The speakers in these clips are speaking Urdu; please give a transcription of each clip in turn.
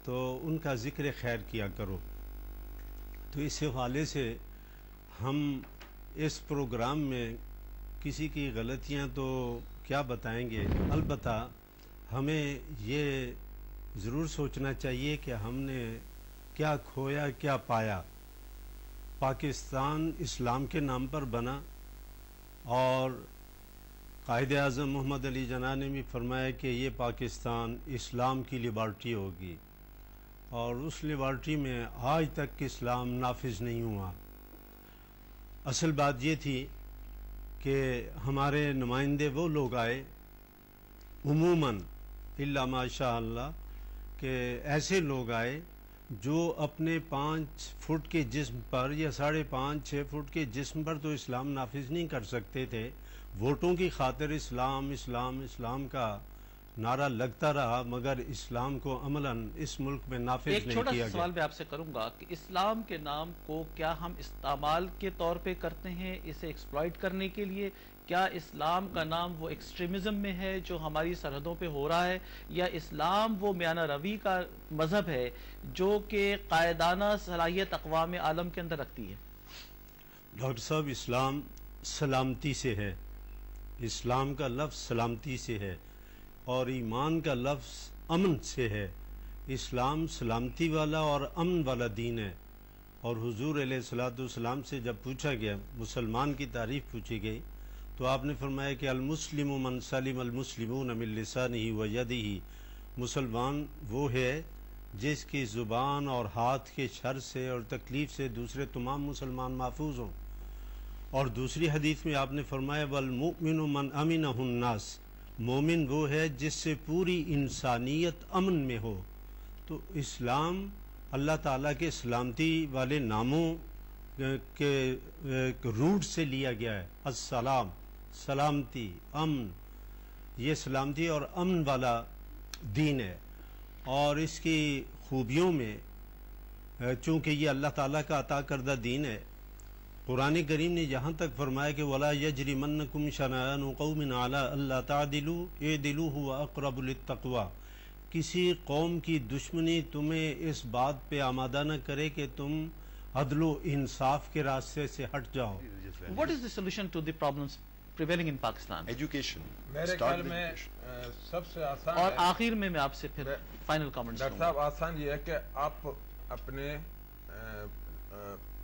تو ان کا ذکر خیر کیا کرو. تو اس حوالے سے ہم اس پروگرام میں کسی کی غلطیاں تو کیا بتائیں گے، البتہ ہمیں یہ ضرور سوچنا چاہیے کہ ہم نے کیا کھویا کیا پایا. پاکستان اسلام کے نام پر بنا، اور قائد اعظم محمد علی جناح نے بھی فرمایا کہ یہ پاکستان اسلام کی لیبارٹری ہوگی، اور اس لیبارٹری میں آج تک اسلام نافذ نہیں ہوا. اصل بات یہ تھی کہ ہمارے نمائندے وہ لوگ آئے عموماً الا ماشاء اللہ کہ ایسے لوگ آئے جو اپنے 5 فٹ کے جسم پر یا 5.5-6 فٹ کے جسم پر تو اسلام نافذ نہیں کر سکتے تھے. ووٹوں کی خاطر اسلام اسلام اسلام کا نعرہ لگتا رہا، مگر اسلام کو عملاً اس ملک میں نافذ نہیں کیا گیا. ایک چھوٹا سا سوال میں آپ سے کروں گا کہ اسلام کے نام کو کیا ہم استعمال کے طور پہ کرتے ہیں اسے ایکسپلائٹ کرنے کے لیے؟ کیا اسلام کا نام وہ ایکسٹریمزم میں ہے جو ہماری سرحدوں پہ ہو رہا ہے، یا اسلام وہ میانہ روی کا مذہب ہے جو کہ قائدانہ صلاحیت اقوام عالم کے اندر رکھتی ہے؟ ڈاکٹر صاحب، اسلام سلامتی سے ہے. اسلام کا لفظ سلامتی سے ہے، اور ایمان کا لفظ امن سے ہے. اسلام سلامتی والا اور امن والا دین ہے. اور حضور علیہ الصلوۃ والسلام سے جب پوچھا گیا، مسلمان کی تعریف پوچھی گئی، تو آپ نے فرمایا کہ المسلم من سلم المسلمون من لسانہ و یدہ. مسلمان وہ ہے جس کی زبان اور ہاتھ کے شر سے اور تکلیف سے دوسرے تمام مسلمان محفوظ ہوں. اور دوسری حدیث میں آپ نے فرمایا والمؤمن من امنہ الناس. مومن وہ ہے جس سے پوری انسانیت امن میں ہو. تو اسلام اللہ تعالیٰ کے سلامتی والے ناموں کے روٹ سے لیا گیا ہے. السلام، سلامتی، امن. یہ سلامتی اور امن والا دین ہے. اور اس کی خوبیوں میں چونکہ یہ اللہ تعالیٰ کا عطا کردہ دین ہے، قرآن کریم نے یہاں تک فرمایا کہ وَلَا يَجْرِمَنَّكُمْ شَنَآنُ قَوْمٍ عَلَىٰ أَلَّا تَعْدِلُوا اعْدِلُوا هُوَ أَقْرَبُ لِلتَّقْوَىٰ. کسی قوم کی دشمنی تمہیں اس بات پہ آمادہ نہ کرے کہ تم عدل و انصاف کے راستے سے ہٹ جاؤ. What is the solution to the problems prevailing in Pakistan? Education. میرے خیال میں سب سے آسان اور آخر میں آپ سے پھر فائنل کامنٹس ڈاکٹر صاحب آسان یہ ہے کہ آپ اپنے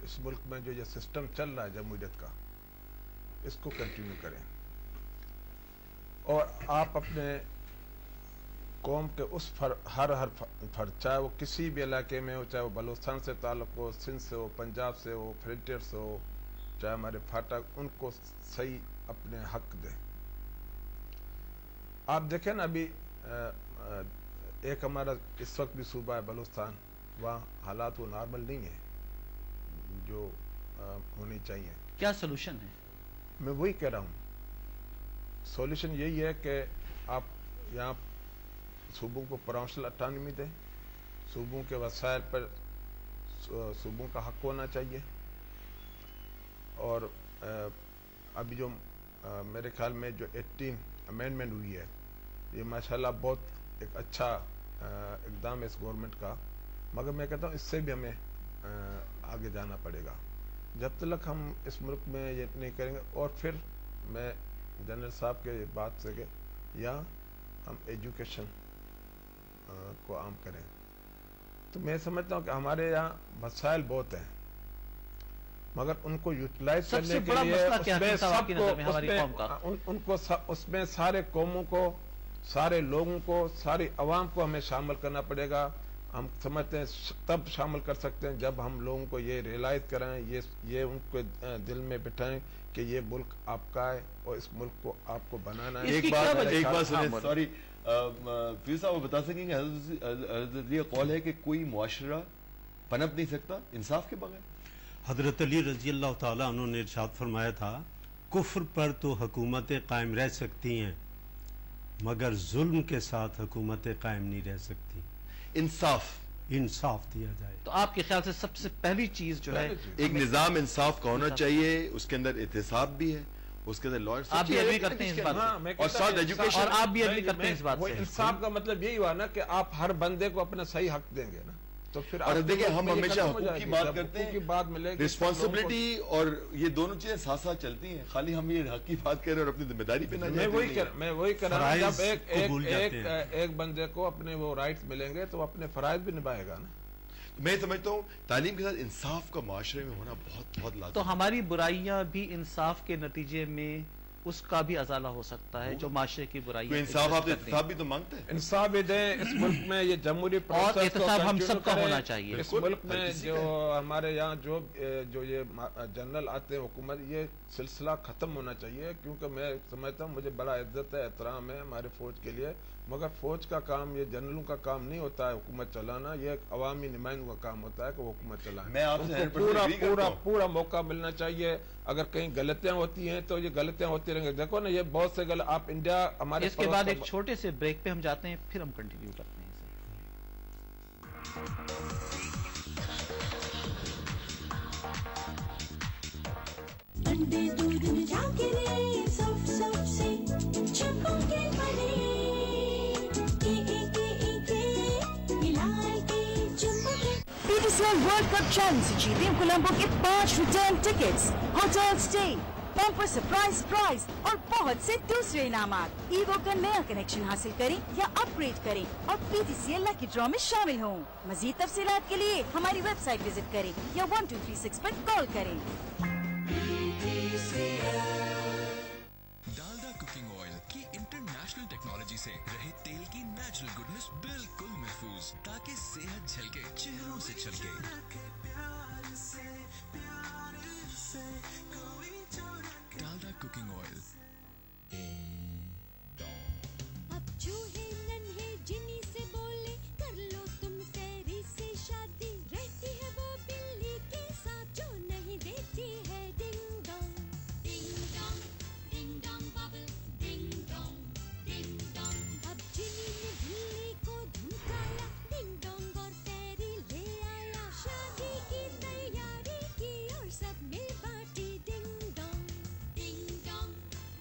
اس ملک میں جو یہ سسٹم چل رہا ہے جمہوریت کا، اس کو کنٹینیو کریں، اور آپ اپنے قوم کے اس ہر فرد، چاہے وہ کسی بھی علاقے میں ہو، چاہے وہ بلوچستان سے تعلق ہو، سندھ سے ہو، پنجاب سے ہو، فرنٹیئر سے ہو، چاہے ہمارے پھاٹک، ان کو صحیح اپنے حق دیں. آپ دیکھیں نا، ابھی ایک ہمارا اس وقت بھی صوبہ ہے بلوچستان، وہاں حالات وہ نارمل نہیں ہیں جو ہونی چاہیے. کیا سولوشن ہے؟ میں وہی کہہ رہا ہوں، سولوشن یہی ہے کہ آپ یہاں صوبوں کو پرامشل اٹانومی دیں. صوبوں کے وسائل پر صوبوں کا حق ہونا چاہیے. اور ابھی جو میرے خیال میں جو 18 امینڈمنٹ ہوئی ہے، یہ ماشاءاللہ بہت ایک اچھا اقدام ہے اس گورنمنٹ کا، مگر میں کہتا ہوں اس سے بھی ہمیں آگے جانا پڑے گا. جب تک ہم اس ملک میں یہ نہیں کریں گے، اور پھر میں جنرل صاحب کے بات سے کہ یا ہم ایجوکیشن کو عام کریں، تو میں سمجھتا ہوں کہ ہمارے یہاں وسائل بہت ہیں، مگر ان کو یوٹیلائز کرنے کے لیے اس میں سارے قوموں کو، سارے لوگوں کو، ساری عوام کو ہمیں شامل کرنا پڑے گا. ہم سمجھتے ہیں تب شامل کر سکتے ہیں جب ہم لوگوں کو یہ ریئلائز کرائیں، یہ ان کو دل میں بٹھائیں کہ یہ ملک آپ کا ہے اور اس ملک کو آپ کو بنانا ہے. ایک بات سنیں، سوری فیض صاحب، وہ بتا سکیں کہ حضرت یہ قول ہے کہ کوئی معاشرہ پنپ نہیں سکتا انصاف کے بغیر؟ حضرت علی رضی اللہ تعالیٰ عنہ نے ارشاد فرمایا تھا، کفر پر تو حکومتیں قائم رہ سکتی ہیں مگر ظلم کے ساتھ حکومتیں قائم نہیں رہ سکتی. انصاف دیا جائے. تو آپ کے خیال سے سب سے پہلی چیز جو ہے ایک نظام انصاف کا ہونا چاہیے، اس کے اندر احتساب بھی ہے، اس کے اندر لا آپ بھی ایگری کرتے ہیں اس بات سے اور ساتھ ایجوکیشن، اور آپ بھی ایگری کرتے ہیں اس بات سے. انصاف کا مطلب یہی ہوا نا کہ آپ ہر بندے کو اپنا صحیح حق دیں گے نا. تو پھر اور دیکھیں ہم ہمیشہ حقوق کی بات کرتے ہیں، بات ملے گی رسپانسبلٹی، اور یہ دونوں چیزیں ساتھ ساتھ چلتی ہیں. خالی ہم یہ حق کی بات کر رہے ہیں اور اپنی ذمہ داری پہ نہ میں وہی کر رہا ہوں. جب فرائض ایک بندے کو اپنے وہ رائٹس ملیں گے تو وہ اپنے فرائض بھی نبھائے گا نا. میں سمجھتا ہوں تعلیم کے ساتھ انصاف کا معاشرے میں ہونا بہت بہت لازمی. تو ہماری برائیاں بھی انصاف کے نتیجے میں اس کا بھی ازالہ ہو سکتا ہے جو معاشرے کی برائیاں. کوئی انصاف آپ احتساب بھی تو مانگتے ہیں. انصاف بھی دیں اس ملک میں، یہ جمہوری اور احتساب ہم سب کا ہونا چاہیے. اس ملک میں جو ہمارے یہاں جو یہ جنرل آتے ہیں حکومت، یہ سلسلہ ختم ہونا چاہیے. کیونکہ میں سمجھتا ہوں، مجھے بڑا عزت ہے، احترام ہے ہمارے فوج کے لیے، مگر فوج کا کام، یہ جنرلوں کا کام نہیں ہوتا ہے حکومت چلانا. یہ ایک عوامی نمائندوں کا کام ہوتا ہے کہ وہ حکومت چلائیں. میں آپ سے پورا موقع ملنا چاہیے. اگر کہیں غلطیاں ہوتی ہیں تو یہ غلطیاں ہوتی رہیں گے. دیکھو نا، یہ بہت سے آپ انڈیا ہمارے. اس کے بعد ایک چھوٹے سے بریک پہ ہم جاتے ہیں، پھر ہم کنٹینیو کرتے ہیں. PTCL World Cup Challenge سے جیتے کولمبو کے 5 return tickets, hotel stay, bumper surprise prize اور بہت سے دوسرے انعامات. ایوو کا نیا کنیکشن حاصل کریں یا اپ گریڈ کریں اور PTCL لکی ڈرا میں شامل ہوں. مزید تفصیلات کے لیے ہماری ویب سائٹ وزٹ کریں یا 1236 پر کال کریں. ڈالڈا کوکنگ آئل کی انٹرنیشنل ٹیکنالوجی سے رہے تیل کی نیچرل گڈنس بالکل محفوظ، تاکہ صحت جھلکے چہروں سے چھلکے. Dalda cooking oil. اب چوہے ننھے جنی سے بولے، کر لو تم سیری سے شادی. رہتی ہے وہ بلی کے ساتھ جو نہیں دیتی ہے ڈنگ dong. Ding dong ding dong bubble, ding dong ding dong. اب جنی نے بلی کو دھمکایا، ڈنگ ڈونگ اور فیری لے آیا. شادی کی تیاری کی اور سب مل بانٹی. ڈنگ dong ding dong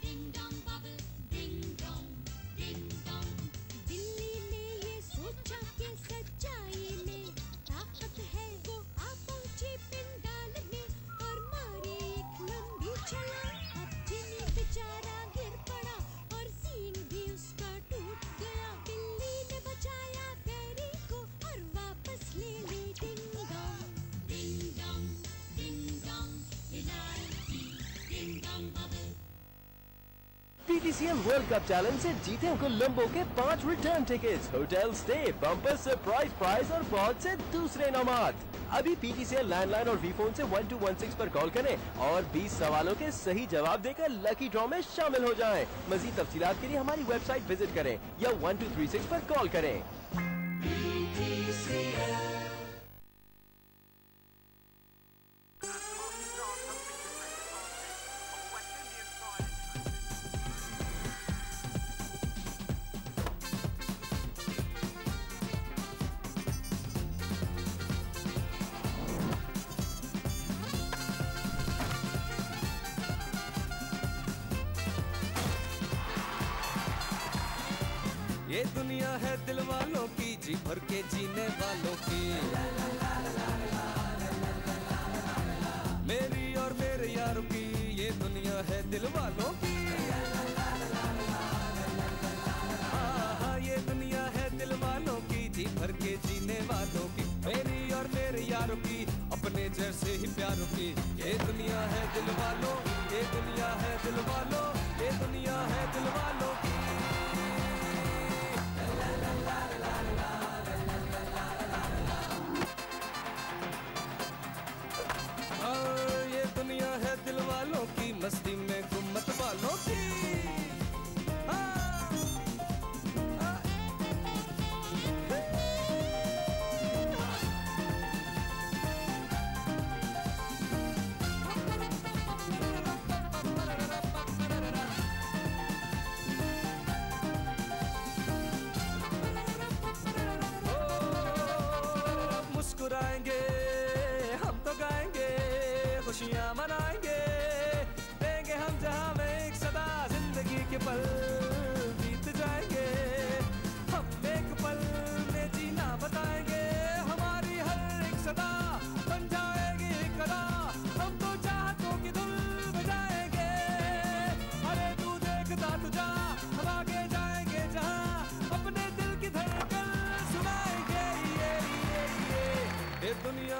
ding dong bubble, ding dong ding dong. بلی نے یہ سوچا کہ سچائی میں طاقت ہے، وہ آ پہنچی پنڈال میں اور ماری ایک لمبی چھلانگ. اب جنی بیچارہ گر پڑا اور سینگ بھی اس کا ٹوٹ گیا. بلی نے بچایا فیری کو اور واپس لے لی. ڈنگ dong ding dong ding dong الائچی، ding dong bubble. PTCL World Cup Challenge سے جیتے کولمبو کے 5 return tickets, hotel stay, bumper surprise prize اور بہت سے دوسرے انعامات. ابھی PTCL لینڈ لائن اور وی فون سے 1216 پر کال کریں اور 20 سوالوں کے صحیح جواب دے کر لکی ڈرا میں شامل ہو جائیں. مزید تفصیلات کے لیے ہماری ویب سائٹ وزٹ کریں یا 1236 پر کال کریں. یہ دنیا ہے دل والوں کی، جی بھر کے جینے والوں کی. میری اور میرے یاروں کی یہ دنیا ہے دل والوں کی. ہاں یہ دنیا ہے دل والوں کی، جی بھر کے جینے والوں کی. میری اور میرے یاروں کی، اپنے جیسے ہی پیاروں کی. یہ دنیا ہے دل والوں، یہ دنیا ہے دل والوں، یہ دنیا ہے دل والوں کی. یہ دنیا ہے دل والوں کی، مستی میں گمت والوں کی. مسکرائیں گے ہم تو گائیں گے، خوشیاں منائیں گے، دیں گے ہم جہاں میں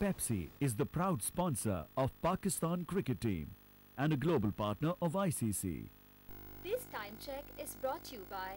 Pepsi is the proud sponsor of Pakistan cricket team and a global partner of ICC. This time check is brought to you by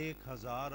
1000